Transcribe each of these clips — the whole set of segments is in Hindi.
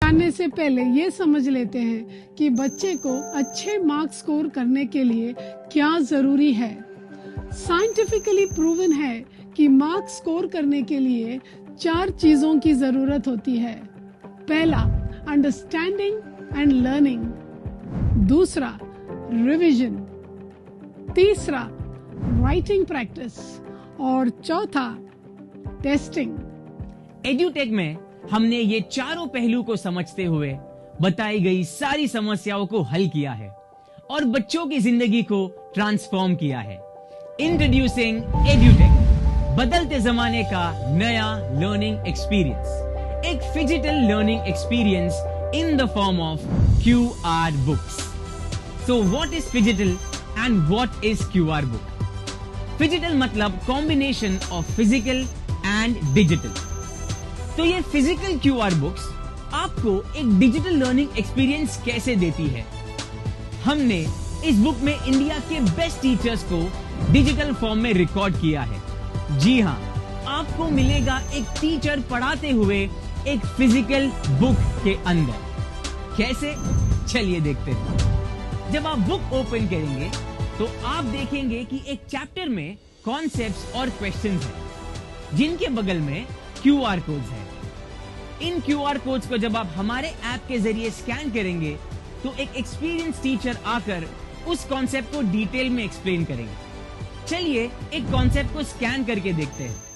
जानने से पहले ये समझ लेते हैं कि बच्चे को अच्छे मार्क्स स्कोर करने के लिए क्या जरूरी है। साइंटिफिकली प्रूवन है कि मार्क्स स्कोर करने के लिए 4 चीजों की जरूरत होती है। पहला, अंडरस्टैंडिंग एंड लर्निंग। दूसरा, रिवीजन। तीसरा, राइटिंग प्रैक्टिस। और चौथा, टेस्टिंग। एड्यूटेक में हमने ये चारों पहलू को समझते हुए बताई गई सारी समस्याओं को हल किया है और बच्चों की जिंदगी को ट्रांसफॉर्म किया है। इंट्रोड्यूसिंग एड्यूटेक, बदलते जमाने का नया लर्निंग एक्सपीरियंस, एक phygital learning experience in the form of QR books. So what is phygital and what is QR book? Phygital मतलब combination of physical and digital. तो ये फिजिकल QR बुक्स आपको एक डिजिटल लर्निंग एक्सपीरियंस कैसे देती है? हमने इस बुक में इंडिया के बेस्ट टीचर्स को डिजिटल फॉर्म में रिकॉर्ड किया है। जी हां, आपको मिलेगा एक टीचर पढ़ाते हुए एक फिजिकल बुक के अंदर। कैसे? चलिए देखते हैं। जब आप बुक ओपन करेंगे तो आप देखेंगे कि एक चैप्टर में कॉन्सेप्ट्स और क्वेश्चंस हैं, जिनके बगल में QR कोड्स हैं। इन QR कोड्स को जब आप हमारे ऐप के जरिए स्कैन करेंगे तो एक एक्सपीरियंस टीचर आकर उस कॉन्सेप्ट को डिटेल में एक्सप्लेन करेंगे। चलिए एक कॉन्सेप्ट को स्कैन करके देखते हैं।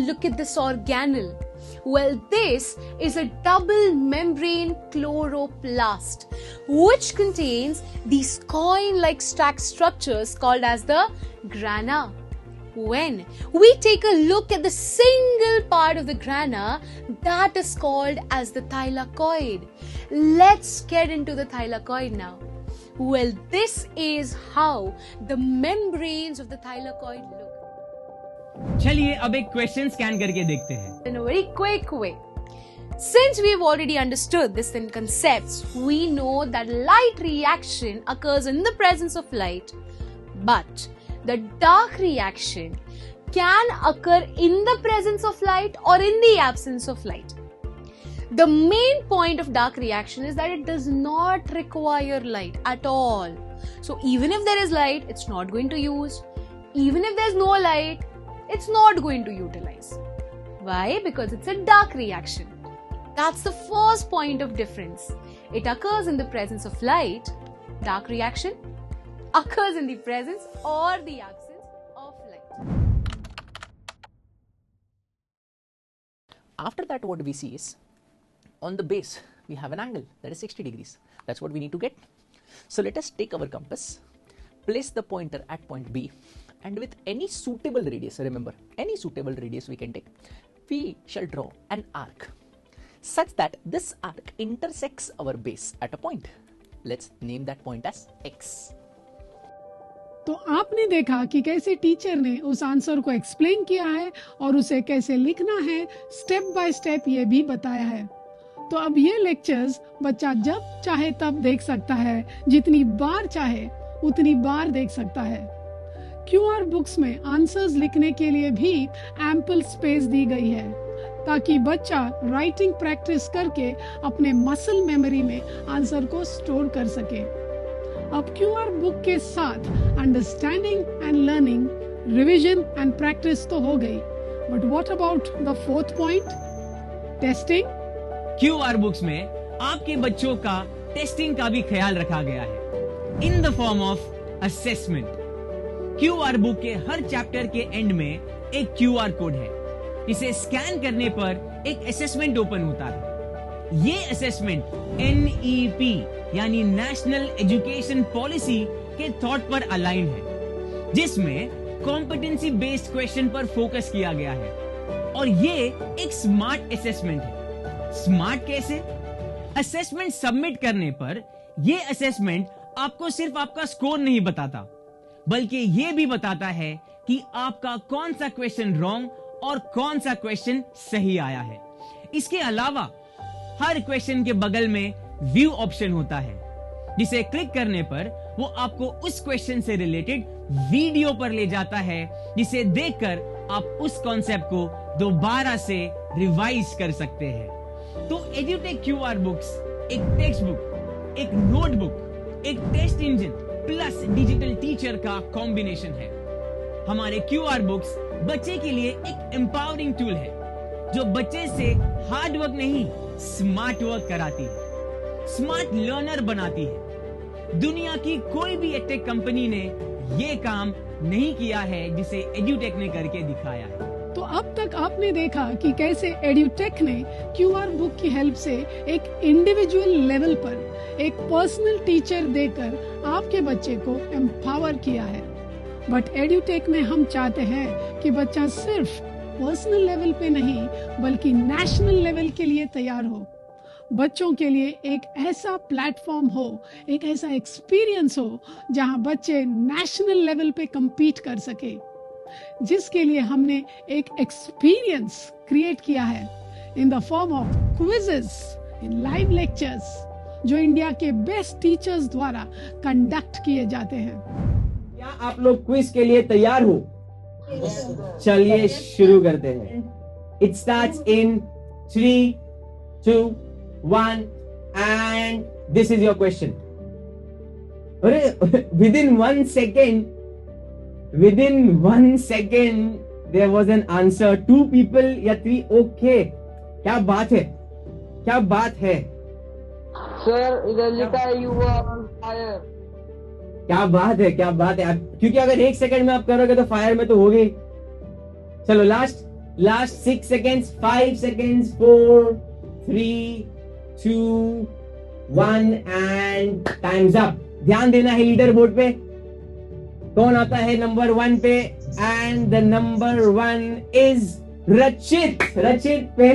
Look at this organelle. Well, this is a double membrane chloroplast, which contains these coin-like stack structures called as the grana. When we take a look at the single part of the grana, that is called as the thylakoid. Let's get into the thylakoid now. Well, this is how the membranes of the thylakoid look. चलिए अब एक क्वेश्चन स्कैन करके देखते हैं। In a very quick way. Since we have already understood this in concepts, we know that light reaction occurs in the presence of light, but the dark reaction can occur in the presence of light or in the absence of light. The main point of dark reaction is that it does not require light at all. So even if there is light, it's not going to use. Even if there's no light, it's not going to utilize. Why? Because it's a dark reaction. That's the first point of difference. It occurs in the presence of light. Dark reaction occurs in the presence or the absence of light. After that, what we see is on the base we have an angle that is 60 degrees. That's what we need to get. So let us take our compass, place the pointer at point B, and with any suitable radius, remember any suitable radius we can take, we shall draw an arc such that this arc intersects our base at a point. Let's name that point as X. तो आपने देखा कि कैसे टीचर ने उस आंसर को एक्सप्लेन किया है और उसे कैसे लिखना है, स्टेप बाय स्टेप ये भी बताया है। तो अब ये लेक्चर्स बच्चा जब चाहे तब देख सकता है, जितनी बार चाहे उतनी बार देख सकता है। QR बुक्स में आंसर्स लिखने के लिए भी एम्पल स्पेस दी गई है, ताकि बच्चा राइटिंग प्रैक्टिस करके अपने मसल मेमोरी में आंसर को स्टोर कर सके। अब QR बुक के साथ understanding and learning, revision and practice तो हो गई, but what about the fourth point, testing? QR books में आपके बच्चों का टेस्टिंग का भी ख्याल रखा गया है इन the form of assessment. QR book के हर चैप्टर के एंड में एक QR कोड है। इसे स्कैन करने पर एक असेसमेंट ओपन होता है। ये असेसमेंट NEP यानी नेशनल एजुकेशन पॉलिसी के थॉट पर अलाइन है, जिसमें कॉम्पिटेंसी बेस्ड क्वेश्चन पर फोकस किया गया है। और ये एक स्मार्ट असेसमेंट है। स्मार्ट कैसे? असेसमेंट सबमिट करने पर यह असेसमेंट आपको सिर्फ आपका स्कोर नहीं बताता, बल्कि यह भी बताता है कि आपका कौन सा क्वेश्चन रॉन्ग और कौन सा क्वेश्चन सही आया है। इसके अलावा हर क्वेश्चन के बगल में व्यू ऑप्शन होता है, जिसे क्लिक करने पर वो आपको उस क्वेश्चन से रिलेटेड वीडियो पर ले जाता है, जिसे देखकर आप उस कॉन्सेप्ट को दोबारा से रिवाइज कर सकते हैं। तो एड्यूटेक क्यूआर बुक्स एक टेक्स्ट बुक, एक नोटबुक, एक test engine plus digital teacher का कॉम्बिनेशन है। हमारे क्यूआर बुक्स बच्चे के लिए एक एम्पावरिंग टूल है जो बच्चे से हार्ड वर्क नहीं स्मार्ट वर्क कराती है, स्मार्ट लर्नर बनाती है। दुनिया की कोई भी एडटेक कंपनी ने यह काम नहीं किया है जिसे एड्यूटेक ने करके दिखाया है। तो अब तक आपने देखा कि कैसे एड्यूटेक ने क्यूआर बुक की हेल्प से एक इंडिविजुअल लेवल पर एक पर्सनल टीचर देकर आपके बच्चे को एम्पावर किया है। बट एड्यूटेक में हम चाहते हैं कि बच्चा सिर्फ पर्सनल लेवल पे नहीं बल्कि नेशनल लेवल के लिए तैयार हो। बच्चों के लिए एक ऐसा प्लेटफॉर्म हो, एक ऐसा एक्सपीरियंस हो जहां बच्चे नेशनल लेवल पे compete कर सके, जिसके लिए हमने एक एक्सपीरियंस क्रिएट किया है इन the form of quizzes, in live lectures जो इंडिया के बेस्ट टीचर्स द्वारा कंडक्ट किए जाते हैं। क्या आप लोग क्विज के लिए तैयार हो? चलिए शुरू करते हैं। It starts in 3, 2, 1 and this is your question. अरे within 1 second there was an answer. 2 people या 3 okay. क्या बात है, क्या बात है सर? इधर लिखा है यू आर ऑन फायर। क्या बात है, क्या बात है। क्योंकि अगर 1 सेकंड में आप करोगे तो फायर में तो हो गई। चलो last 6 seconds, 5 seconds, 4, 3, 2, 1 and times up. ध्यान देना है लीडर बोर्ड पे कौन आता है नंबर 1 पे, एंड द नंबर 1 इज रचित। रचित पहले